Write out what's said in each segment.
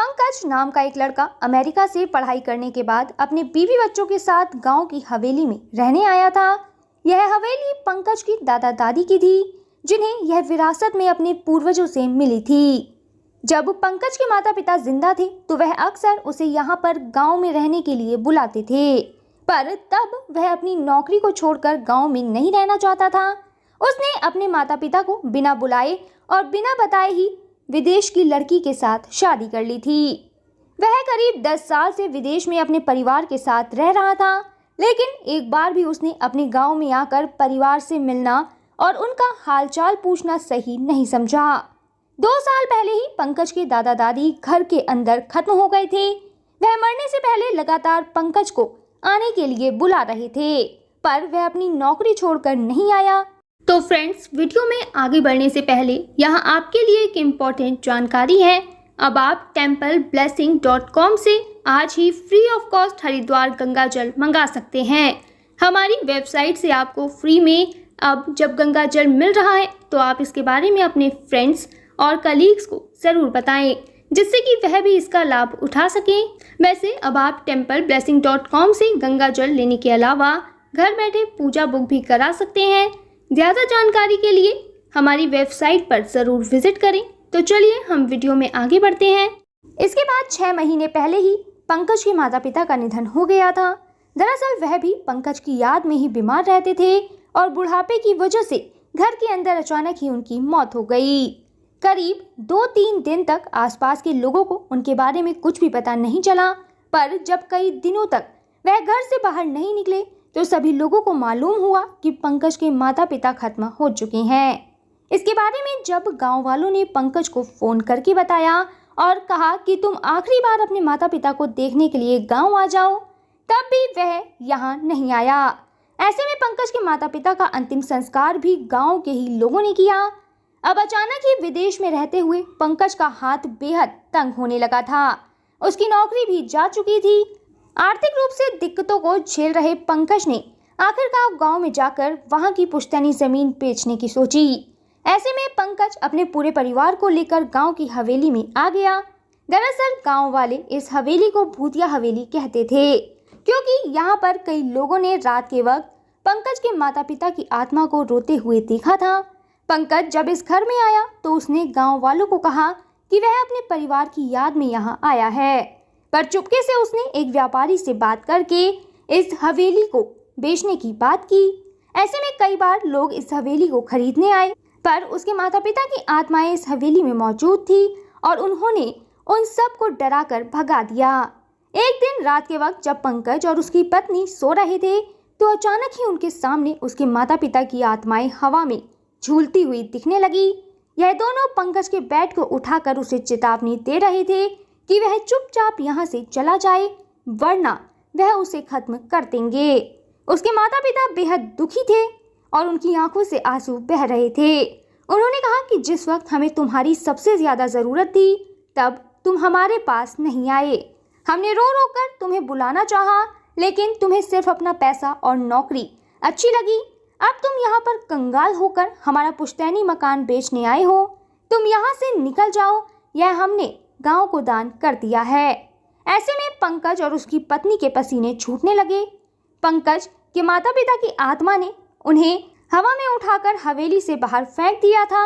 पंकज नाम का एक लड़का अमेरिका से पढ़ाई करने के बाद अपने बीवी बच्चों के साथ गांव की हवेली में रहने आया था। यह हवेली पंकज की दादा दादी की थी, जिन्हें यह विरासत में अपने पूर्वजों से मिली थी। जब पंकज के माता पिता जिंदा थे तो वह अक्सर उसे यहाँ पर गांव में रहने के लिए बुलाते थे, पर तब वह अपनी नौकरी को छोड़कर गांव में नहीं रहना चाहता था। उसने अपने माता पिता को बिना बुलाए और बिना बताए ही विदेश की लड़की के साथ शादी कर ली थी। वह करीब 10 साल से विदेश में अपने परिवार के साथ रह रहा था, लेकिन एक बार भी उसने अपने गांव में आकर परिवार से मिलना और उनका हालचाल पूछना सही नहीं समझा। 2 साल पहले ही पंकज के दादा दादी घर के अंदर खत्म हो गए थे। वह मरने से पहले लगातार पंकज को आने के लिए बुला रहे थे, पर वह अपनी नौकरी छोड़कर नहीं आया। तो फ्रेंड्स, वीडियो में आगे बढ़ने से पहले यहाँ आपके लिए एक इम्पॉर्टेंट जानकारी है। अब आप templeblessing.com से आज ही free of cost Haridwar Ganga जल मंगा सकते हैं। हमारी वेबसाइट से आपको फ्री में अब जब गंगा जल मिल रहा है तो आप इसके बारे में अपने फ्रेंड्स और कलीग्स को ज़रूर बताएं, जिससे कि वह भी इसका लाभ उठा सकें। वैसे अब आप templeblessing.com से गंगा जल लेने के अलावा घर बैठे पूजा बुक भी करा सकते हैं। ज़्यादा जानकारी के लिए हमारी वेबसाइट पर ज़रूर विजिट करें। तो चलिए हम वीडियो में आगे बढ़ते हैं। इसके बाद 6 महीने पहले ही पंकज के माता पिता का निधन हो गया था। दरअसल वह भी पंकज की याद में ही बीमार रहते थे और बुढ़ापे की वजह से घर के अंदर अचानक ही उनकी मौत हो गई। करीब 2-3 दिन तक आसपास के लोगों को उनके बारे में कुछ भी पता नहीं चला, पर जब कई दिनों तक वह घर से बाहर नहीं निकले तो सभी लोगों को मालूम हुआ कि पंकज के माता पिता खत्म हो चुके हैं। इसके बारे में जब गांव वालों ने पंकज को फोन करके बताया और कहा कि तुम आखिरी बार अपने माता पिता को देखने के लिए गांव आ जाओ, तब भी वह यहाँ नहीं आया। ऐसे में पंकज के माता पिता का अंतिम संस्कार भी गांव के ही लोगों ने किया। अब अचानक ही विदेश में रहते हुए पंकज का हाथ बेहद तंग होने लगा था। उसकी नौकरी भी जा चुकी थी। आर्थिक रूप से दिक्कतों को झेल रहे पंकज ने आखिरकार गांव में जाकर वहां की पुश्तैनी जमीन बेचने की सोची। ऐसे में पंकज अपने पूरे परिवार को लेकर गांव की हवेली में आ गया। दरअसल गांव वाले इस हवेली को भूतिया हवेली कहते थे, क्योंकि यहाँ पर कई लोगों ने रात के वक्त पंकज के माता पिता की आत्मा को रोते हुए देखा था। पंकज जब इस घर में आया तो उसने गाँव वालों को कहा कि वह अपने परिवार की याद में यहाँ आया है, पर चुपके से उसने एक व्यापारी से बात करके इस हवेली को बेचने की बात की। ऐसे में कई बार लोग इस हवेली को खरीदने आए, पर उसके माता पिता की आत्माएं इस हवेली में मौजूद थी और उन्होंने उन सब को डराकर भगा दिया। एक दिन रात के वक्त जब पंकज और उसकी पत्नी सो रहे थे तो अचानक ही उनके सामने उसके माता पिता की आत्माएं हवा में झूलती हुई दिखने लगी। यह दोनों पंकज के बेड को उठाकर उसे चेतावनी दे रहे थे कि वह चुपचाप यहाँ से चला जाए, वरना वह उसे खत्म कर देंगे। उसके माता पिता बेहद दुखी थे और उनकी आंखों से आंसू बह रहे थे। उन्होंने कहा कि जिस वक्त हमें तुम्हारी सबसे ज्यादा जरूरत थी तब तुम हमारे पास नहीं आए। हमने रो रो कर तुम्हें बुलाना चाहा, लेकिन तुम्हें सिर्फ अपना पैसा और नौकरी अच्छी लगी। अब तुम यहाँ पर कंगाल होकर हमारा पुश्तैनी मकान बेचने आए हो। तुम यहाँ से निकल जाओ, यह हमने गांव को दान कर दिया है। ऐसे में पंकज और उसकी पत्नी के पसीने छूटने लगे। पंकज के माता पिता की आत्मा ने उन्हें हवा में उठाकर हवेली से बाहर फेंक दिया था।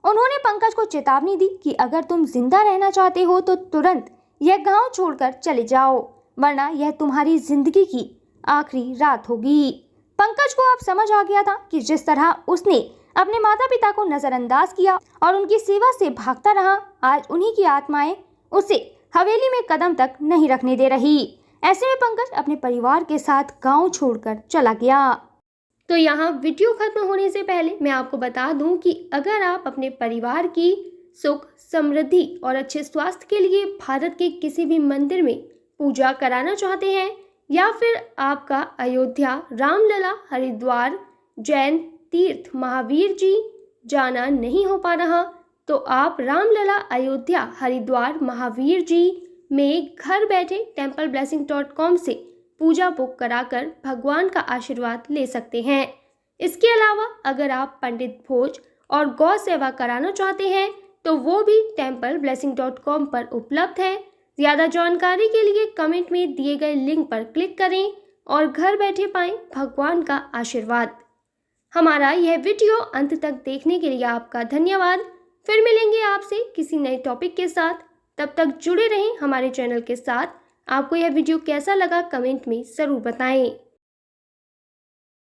उन्होंने पंकज को चेतावनी दी कि अगर तुम जिंदा रहना चाहते हो तो तुरंत यह गांव छोड़कर चले जाओ, वरना यह तुम्हारी जिंदगी की आखिरी रात होगी। पंकज को अब समझ आ गया था कि जिस तरह उसने अपने माता पिता को नजरअंदाज किया और उनकी सेवा से भागता रहा, आज उन्हीं की आत्माएं उसे हवेली में कदम तक नहीं रखने दे रही। ऐसे में पंकज अपने परिवार के साथ गांव छोड़कर चला गया। तो यहाँ वीडियो खत्म होने से पहले मैं आपको बता दूं कि अगर आप अपने परिवार की सुख, समृद्धि और अच्छे स्वास्थ्य के लिए भारत के किसी भी मंदिर में पूजा कराना चाहते हैं, या फिर आपका अयोध्या, रामलला, हरिद्वार, जैन तीर्थ महावीर जी जाना नहीं हो पा रहा, तो आप रामलला, अयोध्या, हरिद्वार, महावीर जी में घर बैठे templeblessing.com से पूजा बुक कराकर भगवान का आशीर्वाद ले सकते हैं। इसके अलावा अगर आप पंडित भोज और गौ सेवा कराना चाहते हैं तो वो भी templeblessing.com पर उपलब्ध है। ज़्यादा जानकारी के लिए कमेंट में दिए गए लिंक पर क्लिक करें और घर बैठे पाएं भगवान का आशीर्वाद। हमारा यह वीडियो अंत तक देखने के लिए आपका धन्यवाद। फिर मिलेंगे आपसे किसी नए टॉपिक के साथ। तब तक जुड़े रहें हमारे चैनल के साथ। आपको यह वीडियो कैसा लगा कमेंट में ज़रूर बताएं।